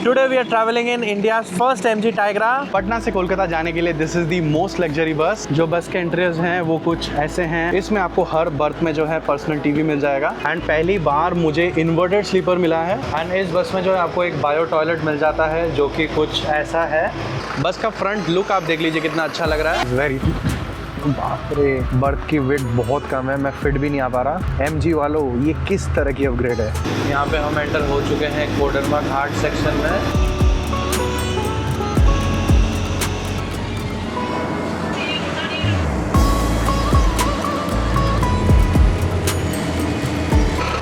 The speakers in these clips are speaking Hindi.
Today we are traveling in India's first MG Tigra. Patna से कोलकाता जाने के लिए this is the most luxury bus. जो बस के इंटीरियर्स हैं वो कुछ ऐसे हैं। इसमें आपको हर बर्थ में जो है पर्सनल टीवी मिल जाएगा एंड पहली बार मुझे इन्वर्टेड स्लीपर मिला है। एंड इस बस में जो है आपको एक बायो टॉयलेट मिल जाता है जो कि कुछ ऐसा है। बस का फ्रंट लुक आप देख लीजिए कितना अच्छा लग रहा है। वेरी बाप रे, बर्थ की वेट बहुत कम है, मैं फिट भी नहीं आ पा रहा। MG वालों, ये किस तरह की अपग्रेड है। यहाँ पे हम एंटर हो चुके हैं कोडरमा घाट सेक्शन में।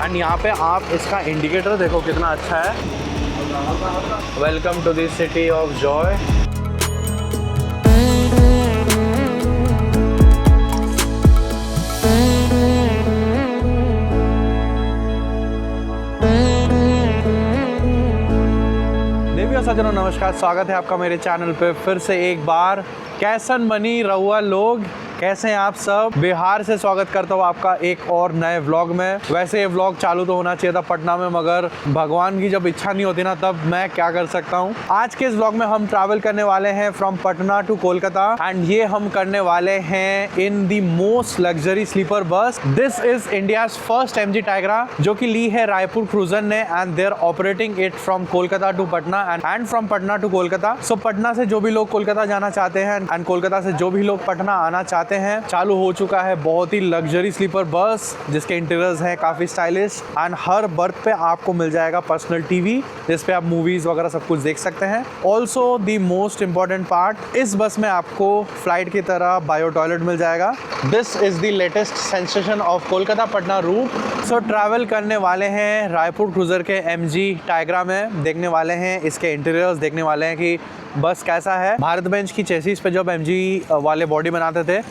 एंड यहाँ पे आप इसका इंडिकेटर देखो कितना अच्छा है। Welcome to the city of joy. सज्जनों नमस्कार, स्वागत है आपका मेरे चैनल पे फिर से एक बार। कैसन बनी रहुआ लोग, कैसे हैं आप सब। बिहार से स्वागत करता हूँ आपका एक और नए व्लॉग में। वैसे ये व्लॉग चालू तो होना चाहिए था पटना में, मगर भगवान की जब इच्छा नहीं होती ना तब मैं क्या कर सकता हूँ। आज के इस व्लॉग में हम ट्रैवल करने वाले हैं from Patna to Kolkata and ये हम करने वाले हैं in the most luxury sleeper bus. This is India's first MG Tigra जो कि ली है रायपुर क्रूजर ने and they are operating it from Kolkata to Patna and from Patna to Kolkata. So Patna से जो भी लोग कोलकाता जाना चाहते हैं एंड कोलकाता से जो भी लोग पटना आना चाहते हैं, चालू हो चुका है बहुत ही लग्जरी स्लीपर बस जिसके इंटीरियर्स हैं काफी स्टाइलिश एंड हर बर्थ पे आपको मिल जाएगा पर्सनल टीवी जिस पे आप मूवीज वगैरह सब कुछ देख सकते हैं। Also the most important part, इस बस में आपको फ्लाइट की तरह बायो टॉयलेट मिल जाएगा। This is the latest sensation of Kolkata Patna route. So travel करने वाले हैं रायपुर क्रूजर के MG टाइग्रा में, देखने वाले हैं इसके इंटीरियर्स, देखने वाले हैं कि बस कैसा है। भारत बेंच की चेसिस पे जब MG वाले बॉडी बनाते थे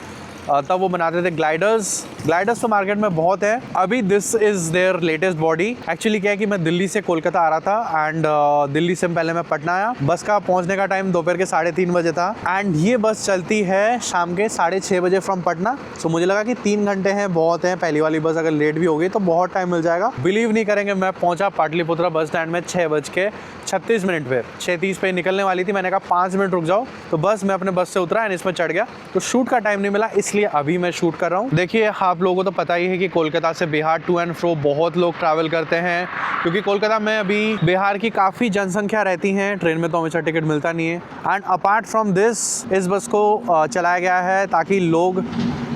तब वो बनाते थे ग्लाइडर्स तो मार्केट में बहुत है। अभी this is there latest body. Actually क्या है कि मैं दिल्ली से कोलकाता आ रहा था एंड दिल्ली से पहले मैं पटना आया। बस का पहुंचने का टाइम दोपहर के 3:30 बजे था एंड ये बस चलती है शाम के 6:30 बजे फ्रॉम पटना। सो मुझे लगा कि 3 घंटे हैं, बहुत है। पहली वाली बस अगर लेट भी हो गई तो बहुत टाइम मिल जाएगा। बिलीव नहीं करेंगे, मैं पहुंचा पाटलिपुत्रा बस स्टैंड में 6:36 पे। 6:30 पे निकलने वाली थी, मैंने कहा 5 मिनट रुक जाओ, तो बस मैं अपने बस से उतरा एंड इसमें चढ़ गया। तो शूट का टाइम नहीं मिला, इसलिए अभी मैं शूट कर रहा हूँ। देखिए आप लोगों को तो पता ही है कि कोलकाता से बिहार टू एंड फ्रो बहुत लोग ट्रैवल करते हैं क्योंकि कोलकाता में अभी बिहार की काफ़ी जनसंख्या रहती है। ट्रेन में तो हमेशा टिकट मिलता नहीं है एंड अपार्ट फ्रॉम दिस इस बस को चलाया गया है ताकि लोग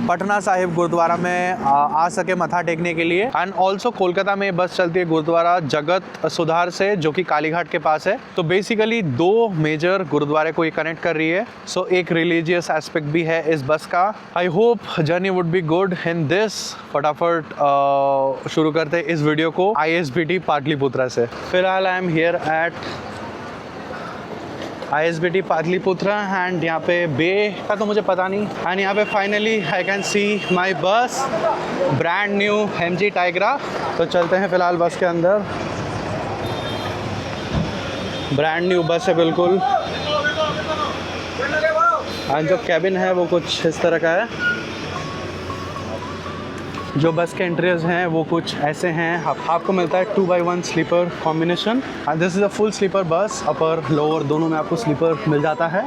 पटना साहिब गुरुद्वारा में आ सके मत्था टेकने के लिए। एंड ऑल्सो कोलकाता में बस चलती है गुरुद्वारा जगत सुधार से जो कि कालीघाट के पास है। तो बेसिकली 2 मेजर गुरुद्वारे को ये कनेक्ट कर रही है। सो एक रिलीजियस एस्पेक्ट भी है इस बस का। I hope journey would be good in this. फटाफट शुरू करते इस वीडियो को ISBT पाटलिपुत्रा से। फिलहाल I am here at ISBT Pataliputra and यहाँ पे बे का तो मुझे पता नहीं एंड यहाँ पे फाइनली आई कैन सी माई बस, ब्रांड न्यू MG टाइग्रा। तो चलते हैं फिलहाल बस के अंदर। ब्रांड न्यू बस है बिल्कुल एंड जो कैबिन है वो कुछ इस तरह का है। जो बस के इंटीरियर्स हैं वो कुछ ऐसे हैं। आपको मिलता है 2x1 sleeper combination and this is a full sleeper bus. Upper lower दोनों में आपको स्लीपर मिल जाता है।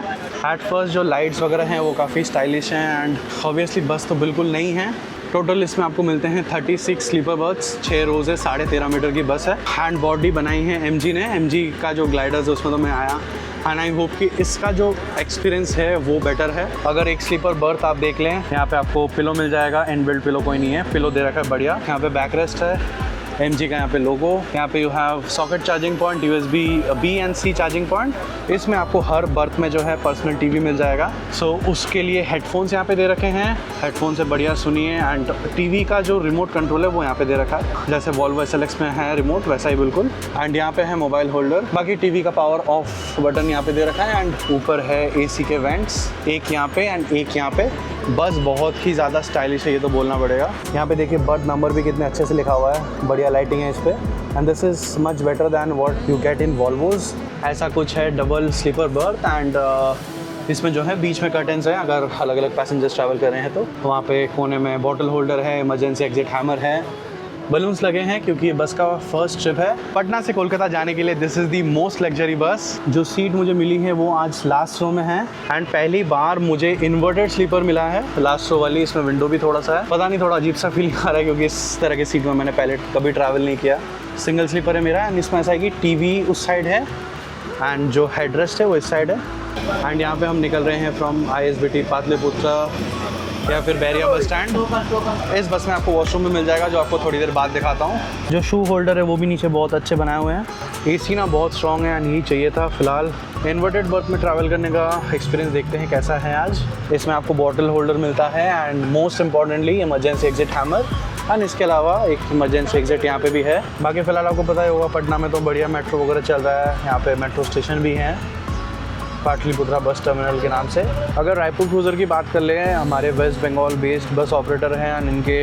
एट फर्स्ट जो लाइट्स वगैरह हैं वो काफ़ी स्टाइलिश हैं एंड ऑब्वियसली बस तो बिल्कुल नहीं है। टोटल इसमें आपको मिलते हैं 36 स्लीपर बर्थ्स, 6 रोज़ है, 13.5 मीटर की बस है। हैंड बॉडी बनाई है MG ने। MG का जो ग्लाइडर्स है उसमें तो मैं आया एंड आई होप कि इसका जो एक्सपीरियंस है वो बेटर है। अगर एक स्लीपर बर्थ आप देख लें, यहाँ पे आपको पिलो मिल जाएगा। इनबिल्ट पिलो कोई नहीं है, पिलो दे रखा है बढ़िया। यहाँ पे बैक रेस्ट है, MG का यहाँ पे लोगो। यहाँ पे you have socket charging point, USB B and C charging point. इसमें आपको हर बर्थ में जो है पर्सनल टीवी मिल जाएगा। सो उसके लिए हेडफोन्स यहाँ पे दे रखे हैं, हेडफोन से बढ़िया सुनिए। एंड टीवी का जो रिमोट कंट्रोल है वो यहाँ पे दे रखा है, जैसे Volvo SLX में है रिमोट वैसा ही बिल्कुल। एंड यहाँ पे है मोबाइल होल्डर। बाकी टीवी का पावर ऑफ बटन यहाँ पे दे रखा है एंड ऊपर है AC के वेंट्स, एक यहाँ पे एंड एक यहाँ पे। बस बहुत ही ज़्यादा स्टाइलिश है, ये तो बोलना पड़ेगा। यहाँ पे देखिए बर्थ नंबर भी कितने अच्छे से लिखा हुआ है, बढ़िया लाइटिंग है इस पे and this is much better than what you get in Volvos. ऐसा कुछ है डबल स्लीपर बर्थ एंड इसमें जो है बीच में कर्टेंस है। अगर अलग अलग पैसेंजर्स ट्रैवल कर रहे हैं तो वहाँ पे कोने में बॉटल होल्डर है, इमरजेंसी एग्जिट हैमर है बलून्स लगे हैं क्योंकि ये बस का फर्स्ट ट्रिप है पटना से कोलकाता जाने के लिए। This is the most luxury bus. जो सीट मुझे मिली है वो आज लास्ट रो में है एंड पहली बार मुझे इन्वर्टेड स्लीपर मिला है लास्ट रो वाली। इसमें विंडो भी थोड़ा सा है, पता नहीं थोड़ा अजीब सा फीलिंग आ रहा है क्योंकि इस तरह की सीट में मैंने पहले कभी ट्रैवल नहीं किया। सिंगल स्लीपर है मेरा एंड इसमें ऐसा है कि टीवी उस साइड है एंड जो हेडरेस्ट है वो इस साइड है। एंड यहाँ पे हम निकल रहे हैं फ्रॉम ISBT पाटलिपुत्रा या फिर बैरिया बस स्टैंड। इस बस में आपको वॉशरूम भी मिल जाएगा जो आपको थोड़ी देर बाद दिखाता हूँ। जो शू होल्डर है वो भी नीचे बहुत अच्छे बनाए हुए हैं। AC ना बहुत स्ट्रॉन्ग है एंड यही चाहिए था फिलहाल। इन्वर्टेड बर्थ में ट्रैवल करने का एक्सपीरियंस देखते हैं कैसा है आज। इसमें आपको बॉटल होल्डर मिलता है and most importantly emergency exit hammer and इसके अलावा एक इमरजेंसी एग्जिट यहाँ पे भी है। बाकी फ़िलहाल आपको पता ही होगा पटना में तो बढ़िया मेट्रो वगैरह चल रहा है। यहाँ पे मेट्रो स्टेशन भी हैं पाटलिपुत्रा बस टर्मिनल के नाम से। अगर रायपुर क्रूज़र की बात कर लें, हमारे West Bengal based bus operator हैं एंड इनके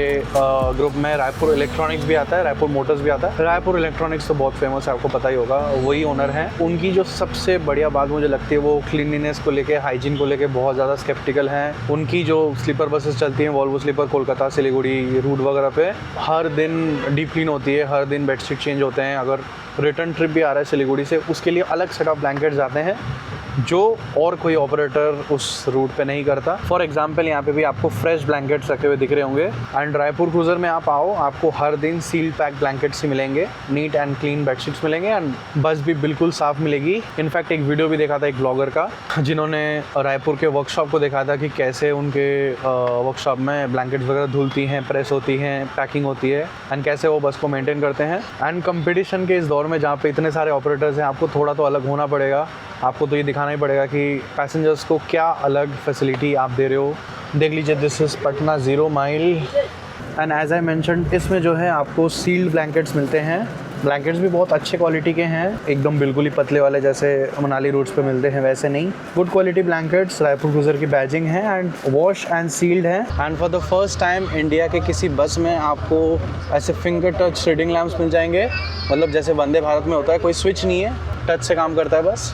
ग्रुप में रायपुर इलेक्ट्रॉनिक्स भी आता है, रायपुर मोटर्स भी आता है। रायपुर इलेक्ट्रॉनिक्स तो बहुत फेमस है, आपको पता ही होगा, वही ओनर हैं। उनकी जो सबसे बढ़िया बात मुझे लगती है वो क्लीनलीनेस को लेके, हाइजीन को लेके बहुत ज़्यादा स्केप्टिकल हैं। उनकी जो स्लीपर बसेस चलती हैं Volvo sleeper Kolkata Siliguri route वगैरह पे हर दिन डीप क्लीन होती है, हर दिन बेडशीट चेंज होते हैं। अगर रिटर्न ट्रिप भी आ रहा है सिलीगुड़ी से उसके लिए अलग सेट ऑफ ब्लैंकेट्स आते हैं जो और कोई ऑपरेटर उस रूट पे नहीं करता। फॉर एग्जांपल यहाँ पे भी आपको फ्रेश ब्लैंकेट्स रखे हुए दिख रहे होंगे एंड रायपुर क्रूज़र में आप आओ, आपको हर दिन सील पैक ब्लैंकेट्स ही मिलेंगे, नीट एंड क्लीन बेडशीट्स मिलेंगे एंड बस भी बिल्कुल साफ़ मिलेगी। इनफैक्ट एक वीडियो भी देखा था एक ब्लॉगर का जिन्होंने रायपुर के वर्कशॉप को देखा था कि कैसे उनके वर्कशॉप में ब्लैंकेट्स वगैरह धुलती हैं, प्रेस होती हैं, पैकिंग होती है एंड कैसे वो बस को मेंटेन करते हैं। एंड कंपटीशन के इस दौर में जहाँ पे इतने सारे ऑपरेटर्स हैं, आपको थोड़ा तो अलग होना पड़ेगा। आपको तो ये दिखाना ही पड़ेगा कि पैसेंजर्स को क्या अलग फैसिलिटी आप दे रहे हो। देख लीजिए, this is Patna 0 mile and as I mentioned इसमें जो है आपको सील्ड ब्लैंकेट्स मिलते हैं। ब्लैंकेट्स भी बहुत अच्छे क्वालिटी के हैं, एकदम बिल्कुल ही पतले वाले जैसे मनाली रूट्स पे मिलते हैं वैसे नहीं। Good quality blankets, Raipur cruiser की बैजिंग है एंड वॉश एंड सील्ड है। And for the first time India के किसी बस में आपको ऐसे फिंगर टच रीडिंग लैम्प्स मिल जाएंगे। मतलब जैसे वंदे भारत में होता है, कोई स्विच नहीं है, टच से काम करता है बस।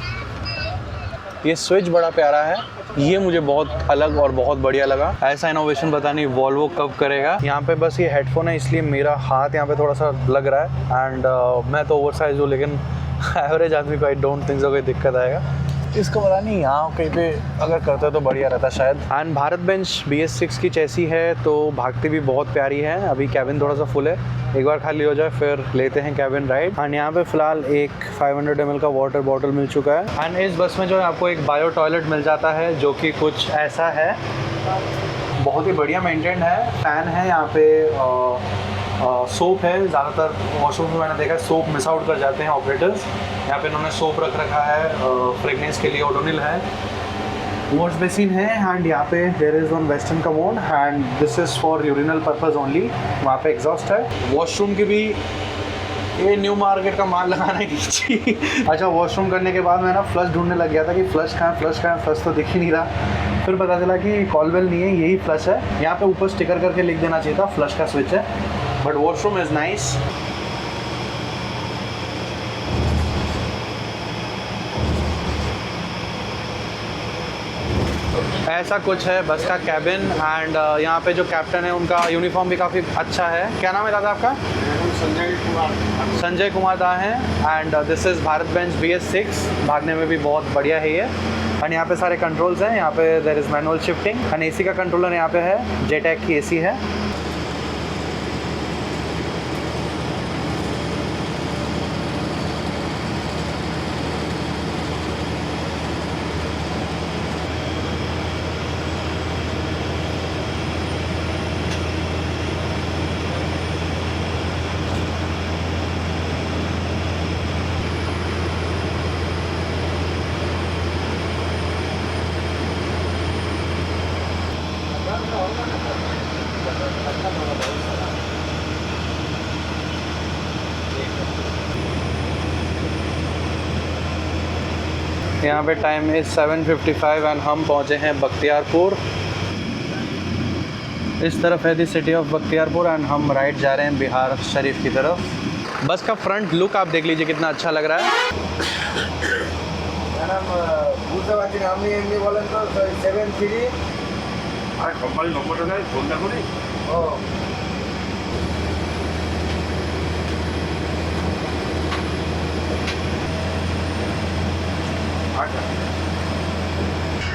ये स्विच बड़ा प्यारा है, ये मुझे बहुत अलग और बहुत बढ़िया लगा। ऐसा इनोवेशन पता नहीं वॉल्वो कब करेगा। यहाँ पे बस ये हेडफोन है इसलिए मेरा हाथ यहाँ पे थोड़ा सा लग रहा है एंड मैं तो ओवर साइज हूँ, लेकिन एवरेज आदमी को आई डोंट थिंक सो कोई दिक्कत आएगा। इसको पता नहीं यहाँ कहीं पे अगर करते तो बढ़िया रहता शायद। एंड भारत बेंच BS6 की चैसी है तो भागती भी बहुत प्यारी है। अभी कैबिन थोड़ा सा फुल है, एक बार खाली हो जाए फिर लेते हैं कैबिन राइड। एंड यहाँ पे फिलहाल एक 500 ml का वाटर बॉटल मिल चुका है। एंड इस बस में जो है आपको एक बायो टॉयलेट मिल जाता है जो कि कुछ ऐसा है, बहुत ही बढ़िया मेंटेन्ड है। फैन है यहाँ पे, सोप है। ज़्यादातर वॉशरूम में मैंने देखा है सोप मिस आउट कर जाते हैं ऑपरेटर्स। यहाँ पे इन्होंने सोप रख रखा है, फ्रेगनेंस के लिए ओडोनिल है। वॉश बेसिन है एंड यहाँ पे there is one western commode and this is for urinal purpose only. वहाँ पे एग्जॉस्ट है। वॉशरूम की भी ये न्यू मार्केट का माल लगाना कीजिए। अच्छा, वॉशरूम करने के बाद मैं ना फ्लश ढूंढने लग गया था कि फ्लश कहाँ है, फ्लश तो दिख ही नहीं रहा। फिर पता चला कि कॉलबेल नहीं है, यही फ्लश है। यहाँ पे ऊपर स्टिकर करके लिख देना चाहिए था फ्लश का स्विच है, बट वॉशरूम इज़ नाइस। ऐसा कुछ है बस का कैबिन एंड यहाँ पे जो कैप्टन है उनका यूनिफॉर्म भी काफ़ी अच्छा है। क्या नाम है दादा आपका? संजय कुमार दा है and this is Bharat bench BS6। भागने में भी बहुत बढ़िया है ये। एंड यहाँ पे सारे कंट्रोल्स हैं। यहाँ पे there is manual shifting and AC का कंट्रोलर यहाँ पे है, जेटैक की AC है। यहाँ पे टाइम इज़ 7:55 एंड हम पहुँचे हैं बख्तियारपुर। इस तरफ है दी सिटी ऑफ बख्तियारपुर एंड हम राइट जा रहे हैं बिहार शरीफ की तरफ। बस का फ्रंट लुक आप देख लीजिए कितना अच्छा लग रहा है।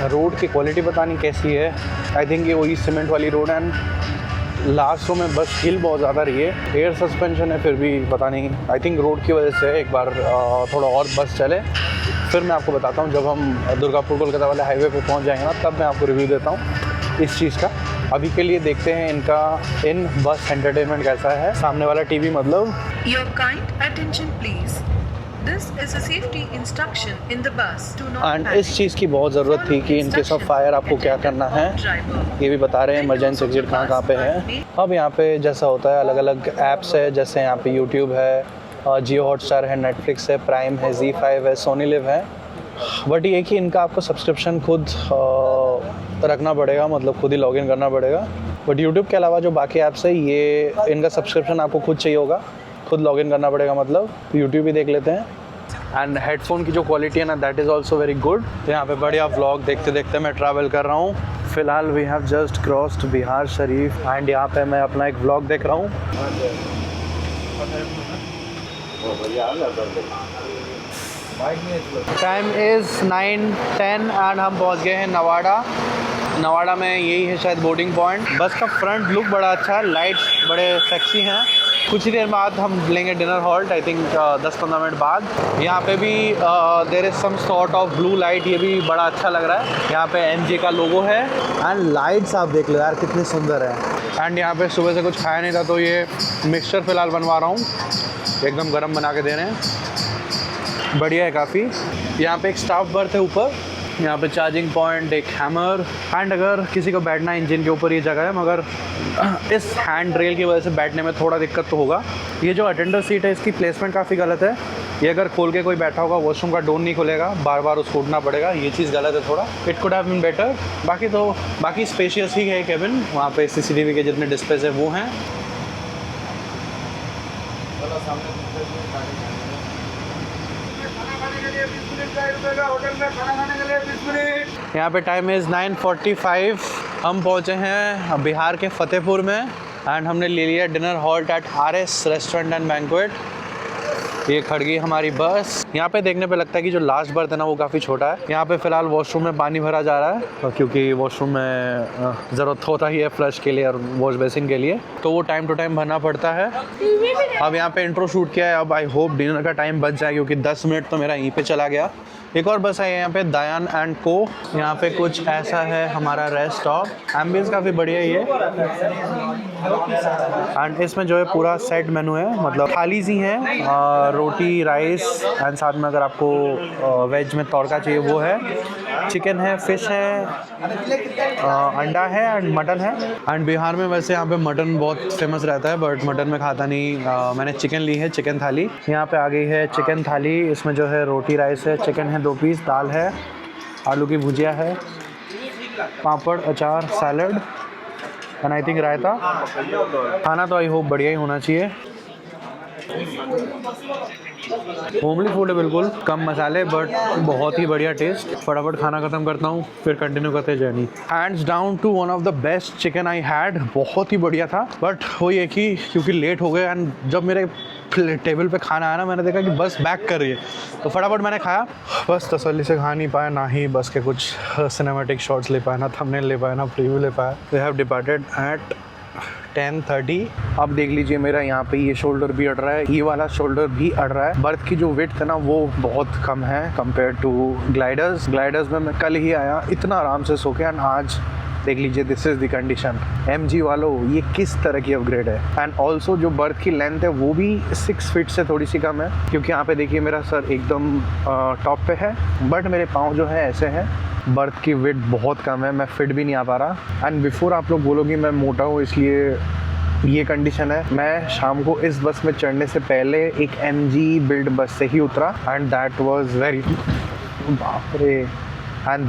रोड की क्वालिटी पता नहीं कैसी है। आई थिंक ये वही सीमेंट वाली रोड है। लास्ट रो में बस हिल बहुत ज़्यादा रही है। एयर सस्पेंशन है फिर भी पता नहीं, आई थिंक रोड की वजह से। एक बार थोड़ा और बस चले फिर मैं आपको बताता हूँ। जब हम दुर्गापुर कोलकाता वाले हाईवे पे पहुँच जाएंगे ना, तब मैं आपको रिव्यू देता हूँ इस चीज़ का। अभी के लिए देखते हैं इनका इन बस एंटरटेनमेंट कैसा है। सामने वाला टीवी मतलब Your kind attention please. This is a safety instruction in the bus. Do not and panic. इस चीज़ की बहुत ज़रूरत थी कि इनके सब फायर आपको क्या करना है ये भी बता रहे हैं। इमरजेंसी एग्जिट कहाँ पे है। अब यहाँ पे जैसा होता है अलग अलग ऐप्स है, जैसे यहाँ पे यूट्यूब है, जियो हॉटस्टार है, नेटफ्लिक्स है, प्राइम है, ZEE5 है, सोनी लिव है। बट ये कि इनका आपको सब्सक्रिप्शन खुद रखना पड़ेगा, मतलब खुद ही लॉगिन करना पड़ेगा। बट यूट्यूब के अलावा जो बाकी ऐप्स है ये इनका सब्सक्रिप्शन आपको खुद चाहिए होगा, खुद लॉगिन करना पड़ेगा। मतलब यूट्यूब भी देख लेते हैं। एंड हेडफोन की जो क्वालिटी है ना, that is also very good. तो यहाँ पे बढ़िया व्लॉग देखते देखते मैं ट्रैवल कर रहा हूँ। फिलहाल we have just crossed Bihar Sharif and यहाँ पे मैं अपना एक व्लॉग देख रहा हूँ। टाइम इज़ 9:10 एंड हम पहुँच गए हैं नवाड़ा। नवाड़ा में यही है शायद बोर्डिंग पॉइंट। बस का फ्रंट लुक बड़ा अच्छा है, लाइट्स बड़े सेक्सी हैं। कुछ ही देर बाद हम लेंगे dinner halt, I think 10-15 minute बाद। यहाँ पे भी there is some sort of blue light, ये भी बड़ा अच्छा लग रहा है। यहाँ पे MG का लोगो है एंड लाइट्स आप देख लो यार कितनी सुंदर है। एंड यहाँ पे सुबह से कुछ खाया नहीं था तो ये मिक्सचर फ़िलहाल बनवा रहा हूँ, एकदम गर्म बना के दे रहे हैं, बढ़िया है काफ़ी। यहाँ पे एक स्टाफ बर्थ है ऊपर, यहाँ पे चार्जिंग पॉइंट, एक हैमर। एंड अगर किसी को बैठना है इंजन के ऊपर ये जगह है, मगर इस हैंड रेल की वजह से बैठने में थोड़ा दिक्कत तो होगा। ये जो अटेंडर सीट है इसकी प्लेसमेंट काफ़ी गलत है। ये अगर खोल के कोई बैठा होगा वॉशरूम का डोर नहीं खुलेगा, बार बार उसको उठना पड़ेगा, ये चीज़ गलत है थोड़ा। It could have been better. बाकी स्पेशियस ही है केबिन। वहाँ पे CCTV के जितने डिस्प्लेस है वो हैं। यहाँ पे टाइम इज़ 9:45। हम पहुँचे हैं बिहार के फतेहपुर में एंड हमने ले लिया dinner halt at RS restaurant and banquet. ये खड़ गई हमारी बस। यहाँ पे देखने पे लगता है कि जो लास्ट बर्थ है ना वो काफ़ी छोटा है। यहाँ पे फ़िलहाल वॉशरूम में पानी भरा जा रहा है क्योंकि वॉशरूम में ज़रूरत होता ही है फ्लश के लिए और वॉश बेसिन के लिए, तो वो टाइम टू टाइम भरना पड़ता है। अब यहाँ पे इंट्रो शूट किया है, अब आई होप डिनर का टाइम बच जाए क्योंकि 10 मिनट तो मेरा यहीं पे चला गया। एक और बस है यहाँ पे दयान एंड को। यहाँ पे कुछ ऐसा है हमारा रेस्ट स्टॉप। एम्बियंस काफ़ी बढ़िया ही है एंड इसमें जो है पूरा सेट मेनू है, मतलब थालीज़ ही हैं, रोटी, राइस एंड साथ में अगर आपको वेज में तड़का चाहिए वो है, चिकन है, फिश है, अंडा है एंड मटन है। एंड बिहार में वैसे यहाँ पे मटन बहुत फेमस रहता है बट मटन में खाता नहीं। मैंने चिकन ली है, चिकन थाली। यहाँ पे आ गई है चिकन थाली। इसमें जो है रोटी, राइस है, चिकन है 2 पीस, दाल है, आलू की भुजिया है, पापड़, अचार, सैलड एंड आई थिंक रायता। खाना तो आई होप बढ़िया ही होना चाहिए। होमली फूड है बिल्कुल, कम मसाले बट बहुत ही बढ़िया टेस्ट। फटाफट खाना खत्म करता हूँ फिर कंटिन्यू करते हैं journey. Hands down to one of the best chicken I had. बहुत ही बढ़िया था बट वो ये कि क्योंकि लेट हो गए एंड जब मेरे टेबल पे खाना आया ना, मैंने देखा कि बस बैक कर रही है तो फटाफट मैंने खाया। बस तसल्ली से खा नहीं पाया, ना ही बस के कुछ सिनेमैटिक शॉट्स ले पाया, ना थंबनेल ले पाया, ना प्रीव्यू ले पाया। We have departed at 10:30। अब देख लीजिए मेरा यहाँ पे ये शोल्डर भी अड़ रहा है, ये वाला शोल्डर भी अड़ रहा है। बर्थ की जो विड्थ है ना वो बहुत कम है कंपेयर टू ग्लाइडर्स में मैं कल ही आया इतना आराम से सो के, एंड आज देख लीजिए this is the condition. MG वालों ये किस तरह की अपग्रेड है। एंड ऑल्सो जो बर्थ की लेंथ है वो भी 6 फीट से थोड़ी सी कम है क्योंकि यहाँ पे देखिए मेरा सर एकदम टॉप पे है बट मेरे पाँव जो है ऐसे हैं। बर्थ की विड्थ बहुत कम है, मैं फिट भी नहीं आ पा रहा। एंड बिफोर आप लोग बोलोगे मैं मोटा हूँ इसलिए ये कंडीशन है। मैं शाम को इस बस में चढ़ने से पहले एक MG बिल्ड बस से ही उतरा and that was very and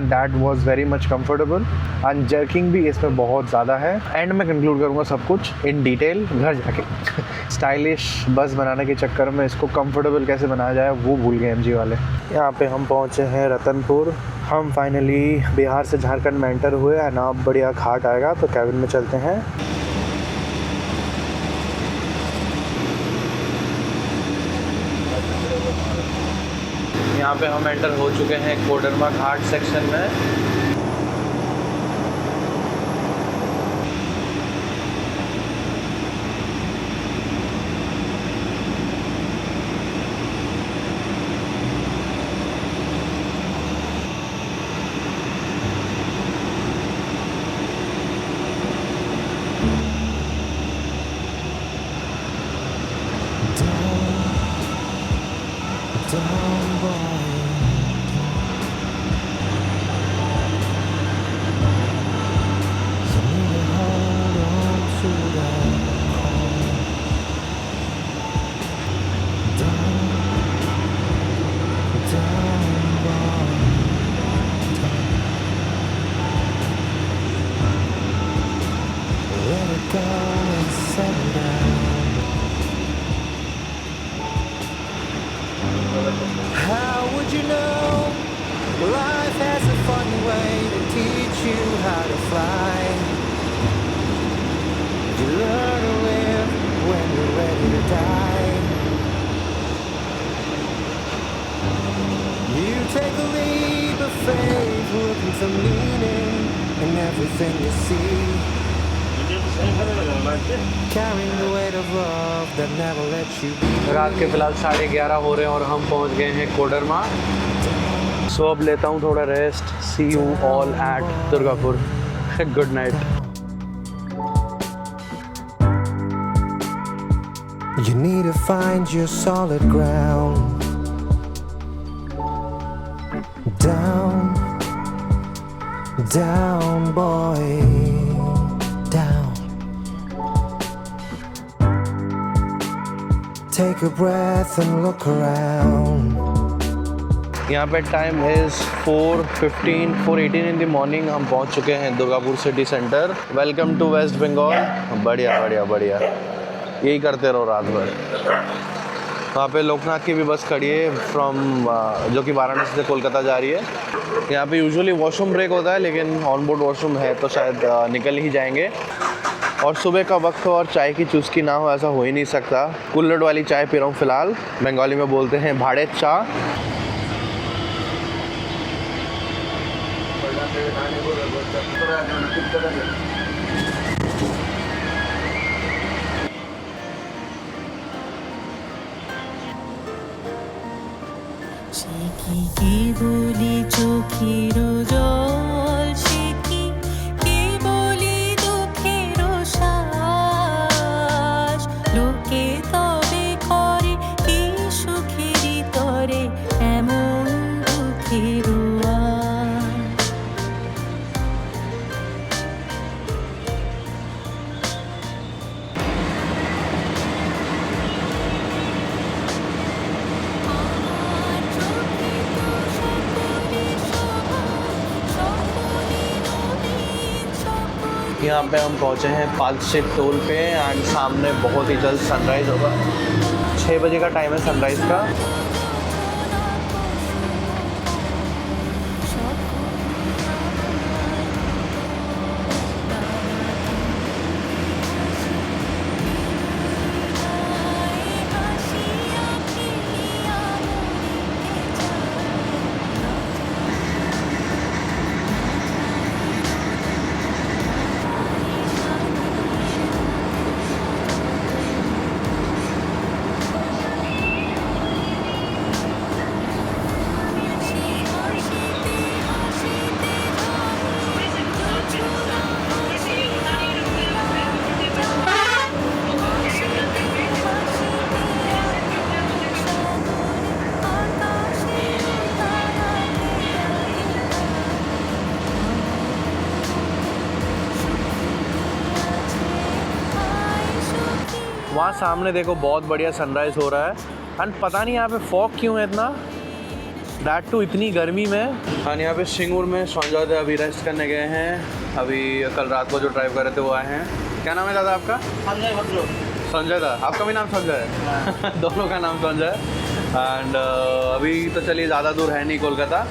that was very much comfortable and jerking भी इसमें बहुत ज़्यादा है। एंड मैं कंक्लूड करूँगा सब कुछ इन डिटेल घर जाके। स्टाइलिश बस बनाने के चक्कर में इसको कंफर्टेबल कैसे बनाया जाए वो भूल गए MG वाले। यहाँ पे हम पहुँचे हैं रतनपुर। हम फाइनली बिहार से झारखंड में एंटर हुए एंड अब बढ़िया घाट आएगा तो कैबिन में चलते हैं। यहाँ पे हम एंटर हो चुके हैं कोडरमा घाट सेक्शन में। How would you know? Life has a fun way to teach you how to fly. You learn to live when you're ready to die. You take a leap of faith, looking for meaning in everything you see. Carrying the weight of love that never lets you be. रात के फिलहाल 11:30 हो रहे हैं और हम पहुंच गए हैं कोडरमा। सो अब लेता हूं थोड़ा rest. See you all at Durgapur. Good night. You need to find your solid ground. Down, down, boy, down. Take a breath and look around. यहाँ पे time is 4:18 in the morning. हम पहुँच चुके हैं Durgapur city centre. Welcome to West Bengal. बढ़िया बढ़िया बढ़िया, यही करते रहो रात भर। वहाँ पे लोकनाथ की भी बस खड़ी है फ्रॉम जो कि वाराणसी से कोलकाता जा रही है। यहाँ पे यूजुअली वॉशरूम ब्रेक होता है, लेकिन ऑन बोर्ड वॉशरूम है तो शायद निकल ही जाएंगे। और सुबह का वक्त हो और चाय की चुस्की ना हो, ऐसा हो ही नहीं सकता। कुल्हड़ वाली चाय पी रहा हूँ फ़िलहाल। बंगाली में बोलते हैं भाड़े चा। কি বলি চোখের জল, সে কি বলি দুঃখের শ্বাস। লোকে তবে করে কি সুখেরই তরে এমন দুঃখের আশ। यहाँ पे हम पहुँचे हैं पालशिप टोल पे एंड सामने बहुत ही जल्द सनराइज़ होगा। 6 बजे का टाइम है सनराइज़ का। वहाँ सामने देखो बहुत बढ़िया सनराइज़ हो रहा है। एंड पता नहीं यहाँ पे फॉग क्यों है इतना, दैट टू इतनी गर्मी में। एंड यहाँ पे सिंगूर में संजय दा अभी रेस्ट करने गए हैं। अभी कल रात को जो ड्राइव कर रहे थे वो आए हैं। क्या नाम है दादा आपका? संजय भद्रो। संजय दा, आपका भी नाम संजय है? दोनों का नाम संजय है। एंड अभी तो चलिए ज़्यादा दूर है नहीं कोलकाता।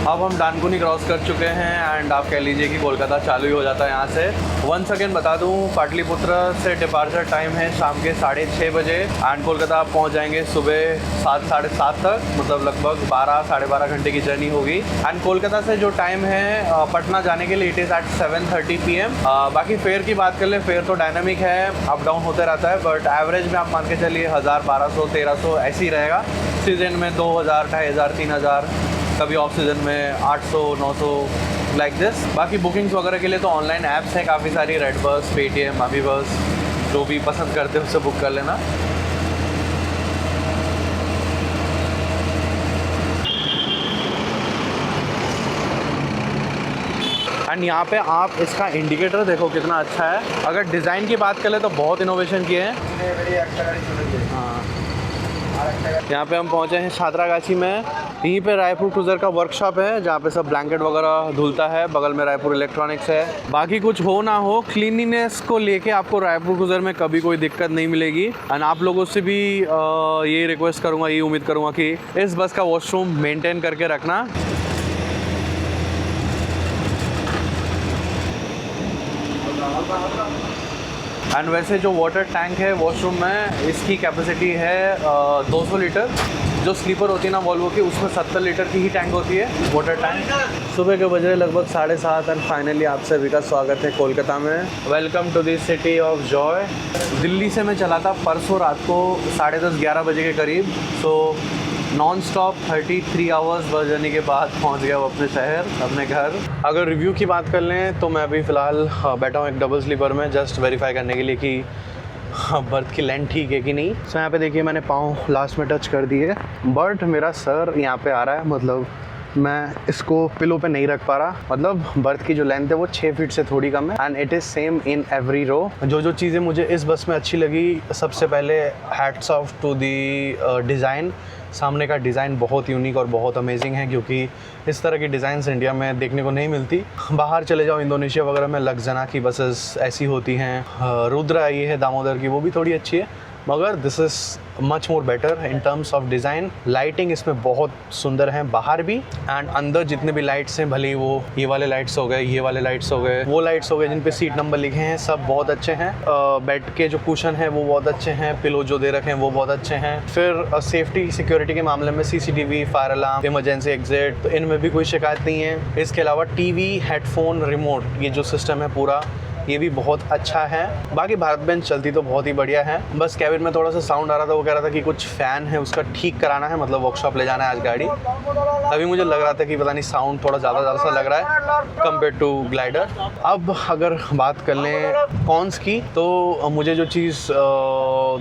अब हम डानकुनी क्रॉस कर चुके हैं एंड आप कह लीजिए कि कोलकाता चालू ही हो जाता है यहाँ से। वंस अगेन बता दूँ, पाटलिपुत्र से डिपार्चर टाइम है शाम के 6:30 बजे एंड कोलकाता आप पहुँच जाएंगे सुबह 7 साढ़े 7 तक, मतलब लगभग 12 साढ़े 12 घंटे की जर्नी होगी। एंड कोलकाता से जो टाइम है पटना जाने के लिए इट इज़ एट 7:30 PM। बाकी फेयर की बात कर ले, फेयर तो डायनामिक है, अप डाउन होते रहता है, बट एवरेज में आप मान के चलिए 1000, 1200, 1300 ऐसे ही रहेगा। सीजन में 2000, 2500, 3000, कभी ऑफ सीजन में 800, 900 लाइक दिस। बाकी बुकिंग्स वगैरह के लिए तो ऑनलाइन ऐप्स हैं काफ़ी सारी, रेड बस, पेटीएम, अभी बस, जो भी पसंद करते हो उससे बुक कर लेना। एंड यहाँ पे आप इसका इंडिकेटर देखो कितना अच्छा है। अगर डिज़ाइन की बात करें तो बहुत इनोवेशन किए हैं। हाँ, यहाँ पे हम पहुँचे हैं छात्रागाछी में। यहीं पे रायपुर क्रूज़र का वर्कशॉप है जहाँ पे सब ब्लैंकेट वगैरह धुलता है। बगल में रायपुर इलेक्ट्रॉनिक्स है। बाकी कुछ हो ना हो, क्लीनिनेस को लेके आपको रायपुर क्रूज़र में कभी कोई दिक्कत नहीं मिलेगी। एंड आप लोगों से भी ये रिक्वेस्ट करूँगा, ये उम्मीद करूँगा कि इस बस का वॉशरूम मेंटेन करके रखना। एंड वैसे जो वाटर टैंक है वॉशरूम में, इसकी कैपेसिटी है 200 लीटर। जो स्लीपर होती है ना वॉल्वो की, उसमें 70 लीटर की ही टैंक होती है वाटर टैंक। सुबह के बज रहे लगभग 7:30 एंड फाइनली आप सभी का स्वागत है कोलकाता में। Welcome to the city of joy. Delhi से मैं चला था परसों रात को 10:30, 11 बजे के करीब। So non stop 33 hours bus journey के बाद पहुंच गया वो अपने शहर, अपने घर। अगर रिव्यू की बात कर लें तो मैं अभी फ़िलहाल बैठा हूँ एक डबल स्लीपर में, जस्ट वेरीफाई करने के लिए कि बर्थ की लेंथ ठीक है कि नहीं। सो यहाँ पे देखिए मैंने पाँव लास्ट में टच कर दिए, बट मेरा सर यहाँ पे आ रहा है, मतलब मैं इसको पिलो पे नहीं रख पा रहा। मतलब बर्थ की जो लेंथ है वो 6 फीट से थोड़ी कम है and it is same in every row. जो चीज़ें मुझे इस बस में अच्छी लगी, सबसे पहले hats off to the design. सामने का डिज़ाइन बहुत यूनिक और बहुत अमेजिंग है, क्योंकि इस तरह की डिज़ाइंस इंडिया में देखने को नहीं मिलती। बाहर चले जाओ इंडोनेशिया वगैरह में लग्जना की बसेस ऐसी होती हैं। रुद्र आई है दामोदर की, वो भी थोड़ी अच्छी है, मगर this is much more better in terms of design. Lighting इसमें बहुत सुंदर है बाहर भी एंड अंदर जितने भी लाइट्स हैं, भले ही वो ये वाले लाइट्स हो गए, ये वाले लाइट्स हो गए, वो लाइट्स हो गए जिन पे सीट नंबर लिखे हैं, सब बहुत अच्छे हैं। बेड के जो कुशन हैं वो बहुत अच्छे हैं, पिलो जो दे रखे हैं वो बहुत अच्छे हैं। फिर सेफ्टी सिक्योरिटी के मामले में CCTV, fire alarm, emergency exit, तो इनमें भी कोई शिकायत नहीं है। इसके अलावा TV, हेडफोन, रिमोट, ये जो सिस्टम है पूरा, ये भी बहुत अच्छा है। बाकी भारत बेंच चलती तो बहुत ही बढ़िया है। बस कैबिन में थोड़ा सा साउंड आ रहा था, वो कह रहा था कि कुछ फ़ैन है उसका ठीक कराना है, मतलब वर्कशॉप ले जाना है आज गाड़ी। अभी मुझे लग रहा था कि पता नहीं साउंड थोड़ा ज़्यादा सा लग रहा है कंपेयर टू ग्लाइडर। अब अगर बात कर लें कॉन्स की, तो मुझे जो चीज़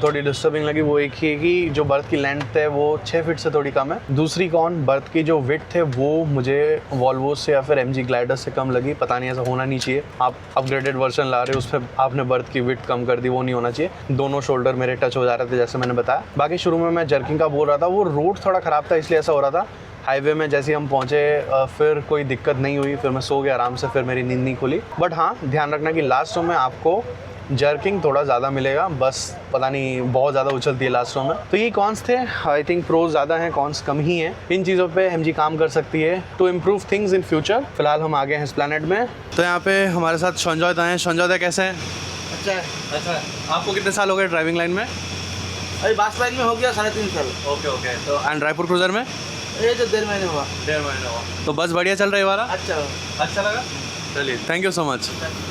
थोड़ी डिस्टर्बिंग लगी वो एक ही है कि जो बर्थ की लेंथ है वो 6 फीट से थोड़ी कम है। दूसरी कॉन, बर्थ की जो विड्थ है वो मुझे वॉल्वो से या फिर MG ग्लाइडर से कम लगी। पता नहीं, ऐसा होना नहीं चाहिए। आप अपग्रेडेड वर्जन ला रहे हो, उस पर आपने बर्थ की विड्थ कम कर दी, वो नहीं होना चाहिए। दोनों शोल्डर मेरे टच हो जा रहे थे जैसे मैंने बताया। बाकी शुरू में मैं जर्किंग का बोल रहा था, वो रोड थोड़ा ख़राब था इसलिए ऐसा हो रहा था। हाईवे में जैसे हम पहुँचे फिर कोई दिक्कत नहीं हुई, फिर मैं सो गया आराम से, फिर मेरी नींद नहीं खुली। बट हाँ, ध्यान रखना कि लास्ट रो में आपको जर्किंग थोड़ा ज़्यादा मिलेगा, बस पता नहीं बहुत ज़्यादा उछलती है लास्ट रो में। तो ये कॉन्स थे। आई थिंक प्रोज ज़्यादा हैं, कॉन्स कम ही हैं। इन चीज़ों पे MG काम कर सकती है to improve things in future. फिलहाल हम आ गए हैं एस्प्लैनेड में। तो यहाँ पे हमारे साथ संजय हैं। संजय कैसे हैं? अच्छा है। अच्छा है। आपको कितने साल हो गए ड्राइविंग लाइन में? अभी बास लाइन में हो गया 3.5 साल। ओके। तो एंड रायपुर क्रूजर में ये तो 1.5 महीने हुआ। 1.5 महीने हुआ। तो बस बढ़िया चल रही है वाला? अच्छा लगा। चलिए, थैंक यू सो मच।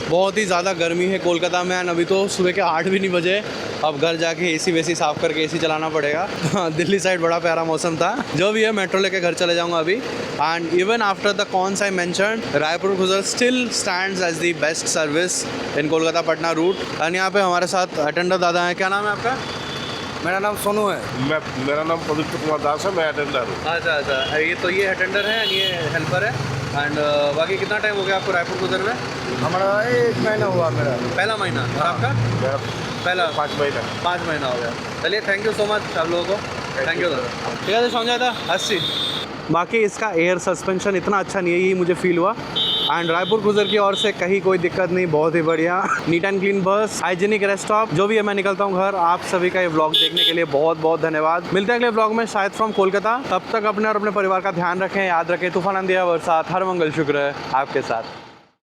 बहुत ही ज़्यादा गर्मी है कोलकाता में एंड अभी तो सुबह के 8 भी नहीं बजे। अब घर जाके AC वेसी साफ़ करके AC चलाना पड़ेगा। दिल्ली साइड बड़ा प्यारा मौसम था। जो भी है मेट्रो लेके घर चले जाऊंगा अभी। And even after the cons I mention, Raipur cruiser still stands as the best service in Kolkata Patna route. And यहाँ पे हमारे साथ अटेंडर दादा हैं। क्या नाम है आपका? मेरा नाम सोनू है। मेरा नाम पवित्र कुमार दास है, मैं अटेंडर हूँ। अच्छा। ये अटेंडर है, ये हेल्पर है। एंड बाकी कितना टाइम हो गया आपको रायपुर गुजर में? हमारा 1 महीना हुआ मेरा। पहला महीना। और आपका? पहला 5 महीना। 5 महीना हो गया। चलिए थैंक यू सो मच आप लोगों को। थैंक यू दादा। ठीक है समझा था 80। बाकी इसका एयर सस्पेंशन इतना अच्छा नहीं है, ये मुझे फील हुआ। एंड रायपुर गुजर की ओर से कहीं कोई दिक्कत नहीं, बहुत ही बढ़िया नीट एंड क्लीन बस, हाइजीनिक रेस्ट स्टॉप। जो भी है मैं निकलता हूँ घर। आप सभी का ये व्लॉग देखने के लिए बहुत बहुत धन्यवाद। मिलते हैं अगले व्लॉग में शायद फ्रॉम कोलकाता। तब तक अपने और अपने परिवार का ध्यान रखें, याद रखें तूफान अंधिया बरसात हर मंगल शुक्र है आपके साथ।